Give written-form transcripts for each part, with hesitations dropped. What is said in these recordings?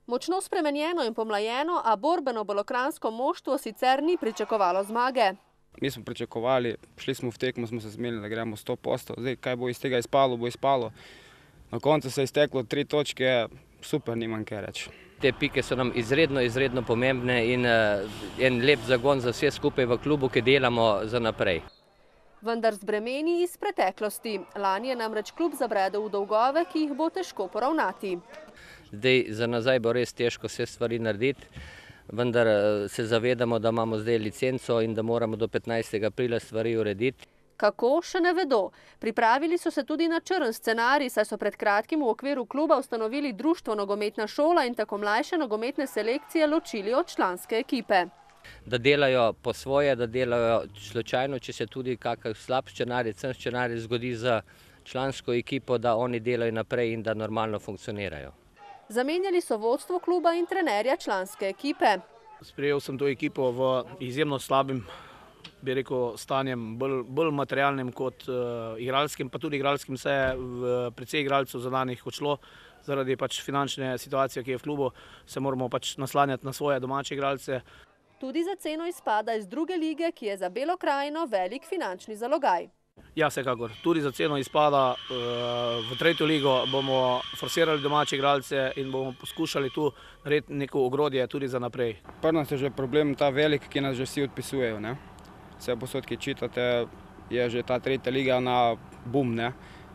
Močno spremenjeno in pomlajeno, a borbeno belokranjsko moštvo sicer ni pričakovalo zmage. Mi smo pričakovali, šli smo v tekmo, smo se zmenili, da gremo 100%. Zdaj, kaj bo iz tega izpalo, bo izpalo. Na koncu se je izteklo 3 točke, super, nimam kaj reči. Te pike so nam izredno pomembne in en lep zagon za vse skupaj v klubu, ki delamo za naprej. Vendar z bremeni iz preteklosti. Lani je namreč klub zabredel v dolgove, ki jih bo težko poravnati. Zdaj za nazaj bo res težko vse stvari narediti, vendar se zavedamo, da imamo zdaj licenco in da moramo do 15. aprila stvari urediti. Kako, še ne vedo. Pripravili so se tudi na črn scenarij, saj so pred kratkim v okviru kluba ustanovili društvo Nogometna šola in tako mlajše nogometne selekcije ločili od članske ekipe. Da delajo po svoje, da delajo slučajno, če se tudi kakšen slab scenarij, cen scenarij zgodi za člansko ekipo, da oni delajo naprej in da normalno funkcionirajo. Zamenjali so vodstvo kluba in trenerja članske ekipe. Sprejel sem to ekipo v izjemno slabim, bi rekel, stanjem, bolj materialnim kot igralskim, pa tudi igralskim se je precej igralcev zadanih odšlo. Zaradi finančne situacije, ki je v klubu, se moramo naslanjati na svoje domače igralce. Tudi za ceno izpada iz druge lige, ki je za Belo krajino velik finančni zalogaj. Ja, vsekakor. Tudi za ceno izpada v 3. ligo bomo forsirali domače igralce in bomo poskušali tu narediti neko ogrodje tudi za naprej. Prvi nas je že problem ta velik, ki nas že vsi odpisujejo. Vse posod, ki čitate, je že ta 3. liga na bum.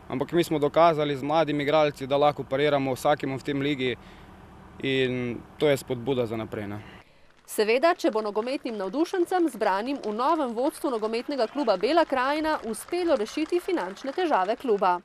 Ampak mi smo dokazali z mladimi igralci, da lahko pariramo vsakemu v tem ligi in to je spodbuda za naprej. Seveda, če bo nogometnim navdušencem, zbranim v novem vodstvu nogometnega kluba Bela krajina, uspelo rešiti finančne težave kluba.